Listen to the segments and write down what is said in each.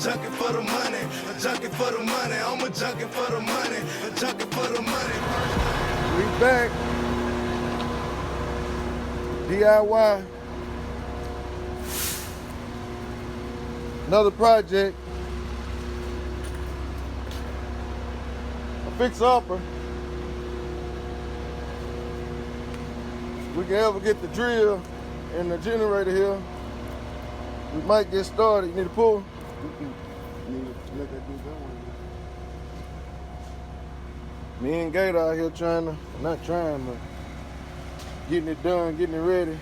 Junkie for the money, a junkie for the money. I'm a junkie for the money, a junkie for the money. We back. DIY. Another project. A fix-upper. We can ever get the drill and the generator here. We might get started. You need to pull? Need to let that dude go. Me and Gator out here not trying, but getting it done, getting it ready.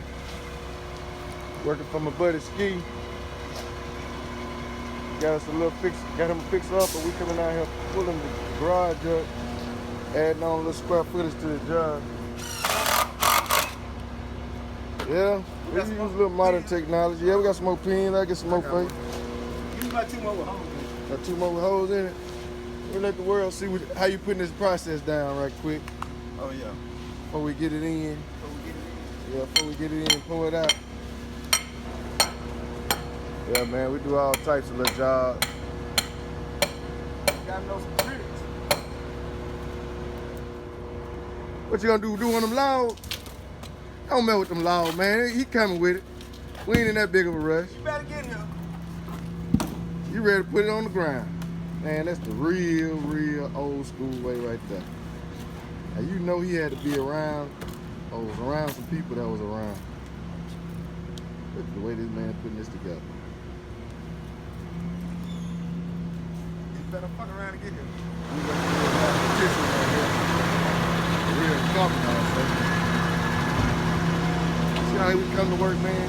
Working for my buddy Ski. Got him a fix up, but we coming out here pulling the garage up, adding on a little square footage to the job. Yeah, we use a little modern technology. Yeah, we got some more pins. I get some more fake. You got 2 more with holes in it. Got 2 more with holes in it. We let the world see how you putting this process down right quick. Oh yeah. Before we get it in. Yeah, before we get it in, pull it out. Yeah, man, we do all types of little jobs. You gotta know some tricks. What you gonna do one of them loud? I don't mess with them loud, man. He coming with it. We ain't in that big of a rush. You better get here. You ready to put it on the ground. Man, that's the real old school way right there. Now you know he had to be around, or was around some people that was around. Look at the way this man putting this together. You better fuck around and get here. We got competition right here. Real confidence, man. See how we come to work, man?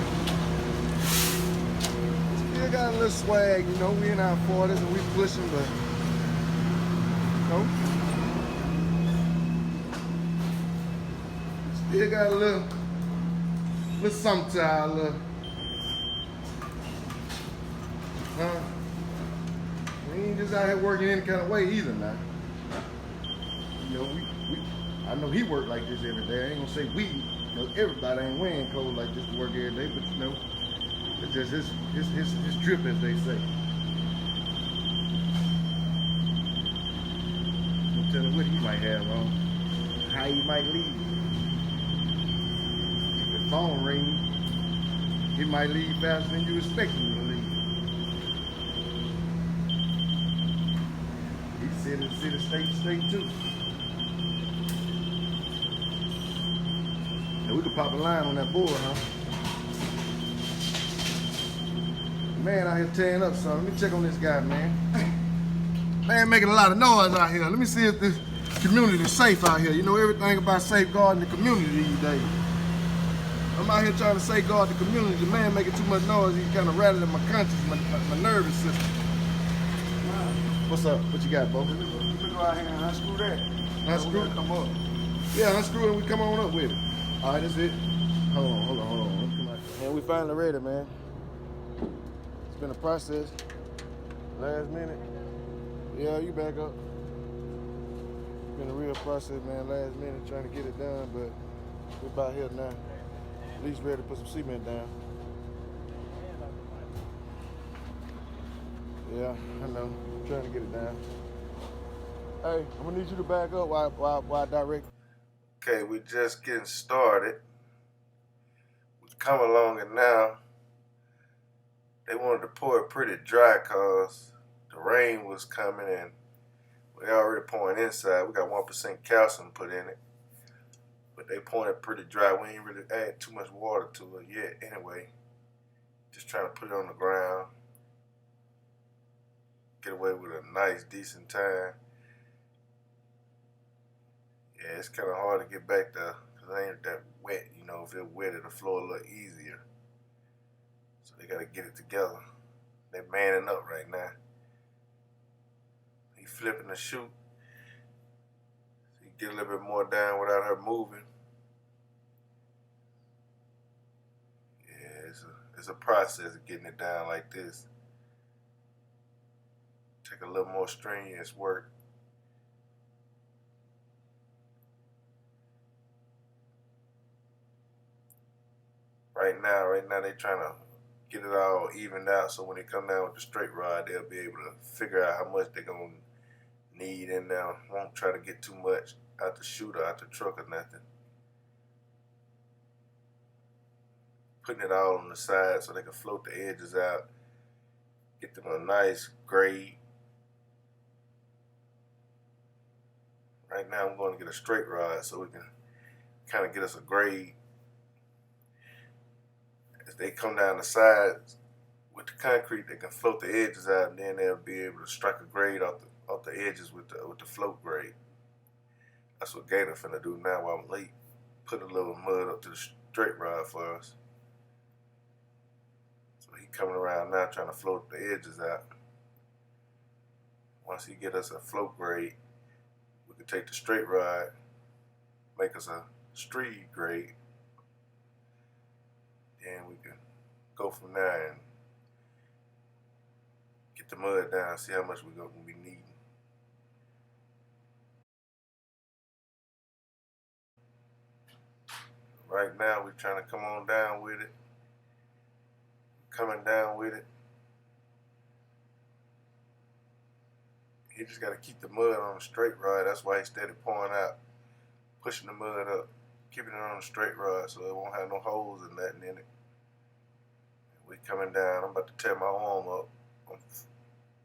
Still got a little swag, you know. We in our 40s and we pushing, but you know, still got a little something to our little, huh? We ain't just out here working any kind of way either now. You know, I know he work like this every day. I ain't gonna say we. You know, everybody ain't wearing clothes like this to work every day, but you know, it's just his drip, as they say. I'm telling what he might have on, how he might leave. If the phone rings, he might leave faster than you expect him to leave. He said in city, state too. And we could pop a line on that board, huh? Man out here tearing up something. Let me check on this guy, man. Man making a lot of noise out here. Let me see if this community is safe out here. You know everything about safeguarding the community these days. I'm out here trying to safeguard the community. The man making too much noise. He's kind of rattling my conscience, my nervous system. What's up? What you got, Bo? You can go out here and unscrew that. Unscrew it? Come up. Yeah, unscrew it and we come on up with it. All right, that's it. Hold on. Let's come out here. Man, we finally ready, man. It's been a process. Last minute. Yeah, you back up. It's been a real process, man. Last minute trying to get it done, but we're about here now. At least ready to put some cement down. Yeah, I know. I'm trying to get it down. Hey, I'm gonna need you to back up while I direct. Okay, we just getting started. We come along and now they wanted to pour it pretty dry cause the rain was coming and we already pouring inside. We got 1% calcium put in it. But they pouring it pretty dry. We ain't really add too much water to it yet anyway. Just trying to put it on the ground. Get away with a nice, decent time. Yeah, it's kind of hard to get back there because it ain't that wet. You know, if it's wet, it'll flow a little easier. So they got to get it together. They're manning up right now. He flipping the chute. So he get a little bit more down without her moving. Yeah, it's a process of getting it down like this. Take a little more strenuous work. Right now they trying to get it all evened out so when they come down with the straight rod, they'll be able to figure out how much they're going to need in there. Won't try to get too much out the chute or out the truck or nothing. Putting it all on the side so they can float the edges out. Get them a nice grade. Right now I'm going to get a straight rod so we can kind of get us a grade. As they come down the sides with the concrete, they can float the edges out, and then they'll be able to strike a grade off the edges with the float grade. That's what Gator finna do now while I'm late. Put a little mud up to the straight rod for us. So he coming around now trying to float the edges out. Once he get us a float grade, we can take the straight rod, make us a street grade, and we can go from there and get the mud down, see how much we're going to be needing. Right now we're trying to come on down with it. Coming down with it. He just got to keep the mud on the straight rod. That's why he's steady pouring out, pushing the mud up, keeping it on the straight rod so it won't have no holes and nothing in it. We coming down. I'm about to tear my arm up. I'm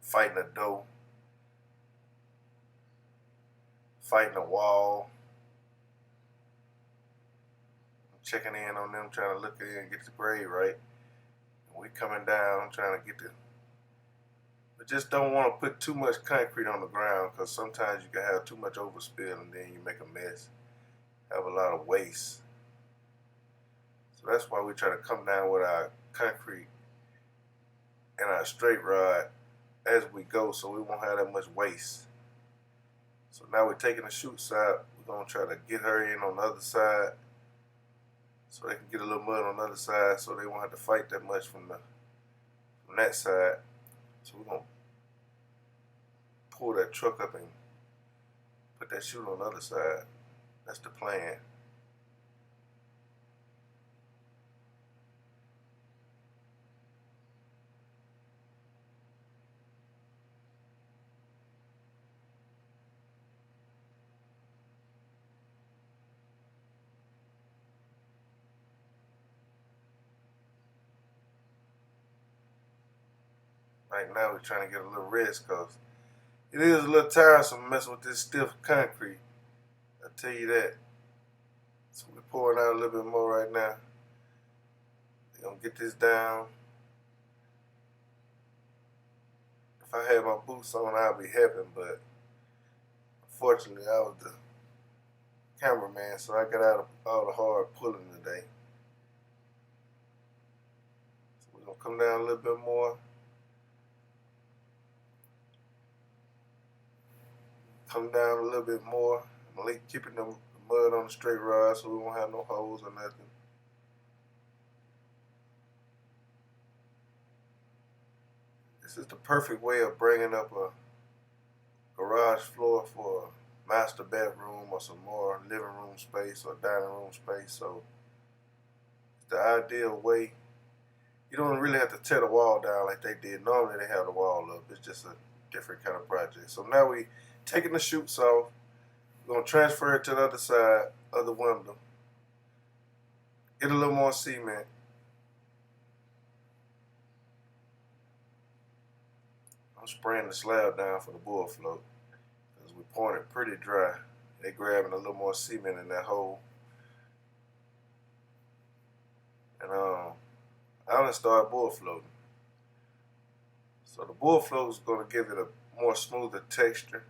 fighting a dough, fighting a wall. I'm checking in on them, trying to look in and get the grade right. And we coming down, trying to get the. But just don't want to put too much concrete on the ground because sometimes you can have too much overspill and then you make a mess. Have a lot of waste. So that's why we try to come down with our concrete and our straight rod as we go so we won't have that much waste. So now we're taking the chutes out. We're going to try to get her in on the other side so they can get a little mud on the other side so they won't have to fight that much from that side. So we're going to pull that truck up and put that chute on the other side. That's the plan. Right now we're trying to get a little rest because it is a little tiresome messing with this stiff concrete. I tell you that. So we're pouring out a little bit more right now. We're going to get this down. If I had my boots on, I'd be happy, but unfortunately I was the cameraman, so I got out of all the hard pulling today. So we're going to come down a little bit more. Come down a little bit more. I'm keeping the mud on the straight rod so we won't have no holes or nothing. This is the perfect way of bringing up a garage floor for a master bedroom or some more living room space or dining room space. So it's the ideal way. You don't really have to tear the wall down like they did. Normally they have the wall up. It's just a different kind of project. So now we taking the chutes off. We're going to transfer it to the other side of the window. Get a little more cement. I'm spraying the slab down for the bull float because we're pouring it pretty dry. They're grabbing a little more cement in that hole. And I'm going to start bull floating. So the bull float is going to give it a more smoother texture.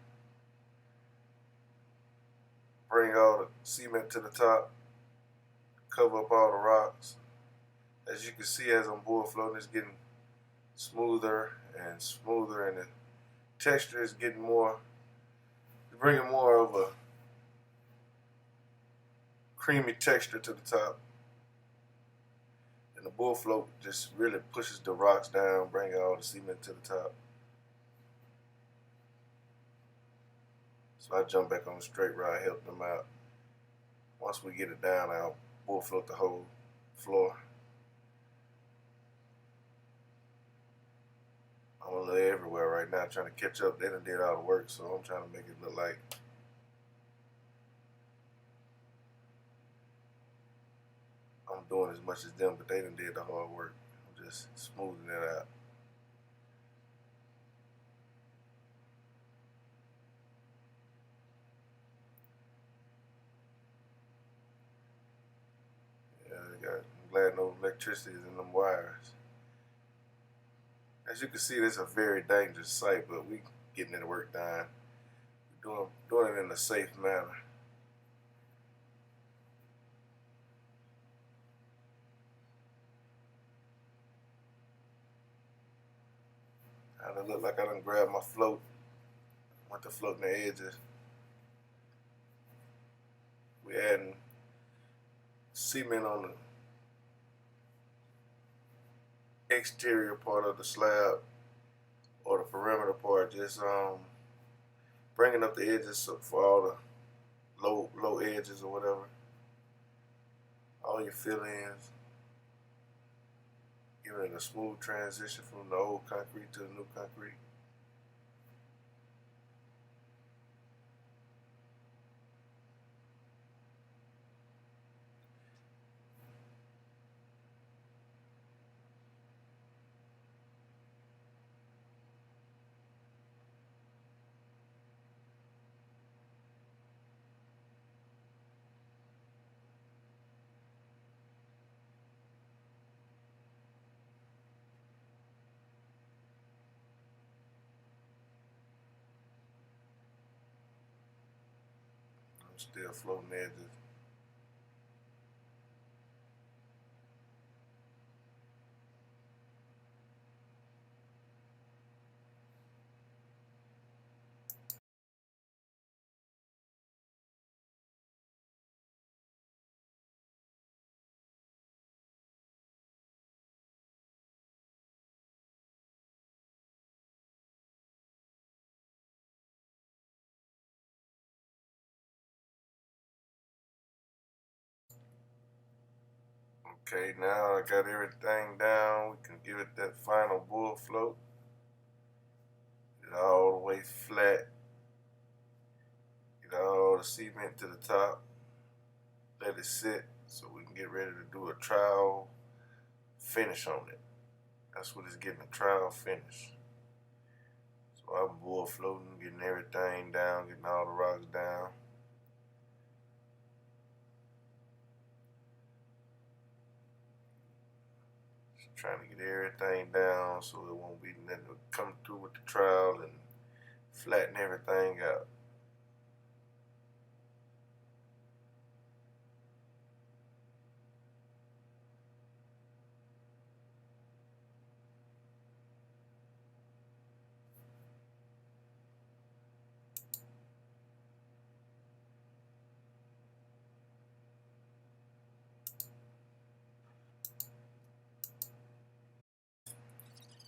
Bring all the cement to the top. Cover up all the rocks. As you can see, as I'm bull floating, it's getting smoother and smoother, and the texture is getting more, bringing more of a creamy texture to the top. And the bull float just really pushes the rocks down, bringing all the cement to the top. So I jump back on the straight rod, help them out. Once we get it down, I'll bull float the whole floor. I'm a little everywhere right now trying to catch up. They done did all the work, so I'm trying to make it look like I'm doing as much as them, but they done did the hard work. I'm just smoothing it out. Yeah, I'm glad no electricity is in them wires. As you can see, this is a very dangerous site, but we getting the work done. Doing it in a safe manner. Kind of look like I done grabbed my float, went to floating the edges. We adding cement on the exterior part of the slab or the perimeter part, just bringing up the edges for all the low edges or whatever. All your fill-ins, giving it a smooth transition from the old concrete to the new concrete. I'm still floating edges. Okay, now I got everything down. We can give it that final bull float. Get all the way flat. Get all the cement to the top. Let it sit so we can get ready to do a trowel finish on it. That's what it's getting, a trowel finish. So I'm bull floating, getting everything down, getting all the rocks down. Just trying to get everything down so it won't be nothing to come through with the trowel and flatten everything out.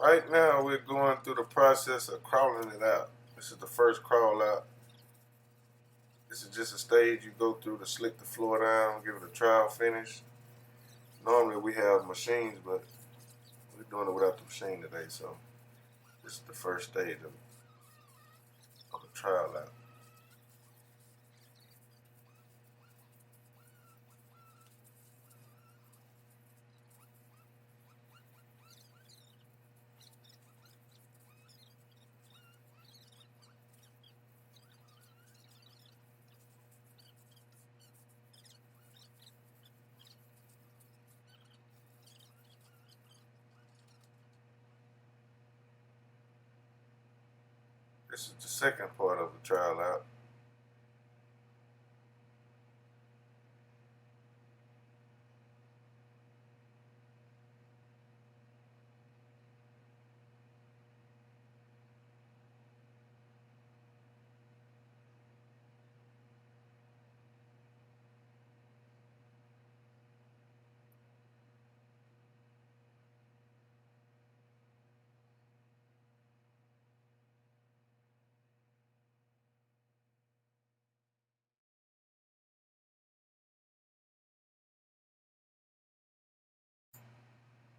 Right now we're going through the process of crawling it out. This is the first crawl out. This is just a stage you go through to slick the floor down, give it a trowel finish. Normally we have machines, but we're doing it without the machine today, so this is the first stage of the trowel out. This is the second part of the trowel out.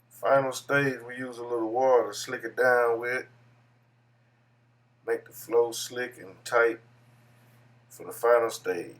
Final stage, we use a little water to slick it down with. make the flow slick and tight for the final stage.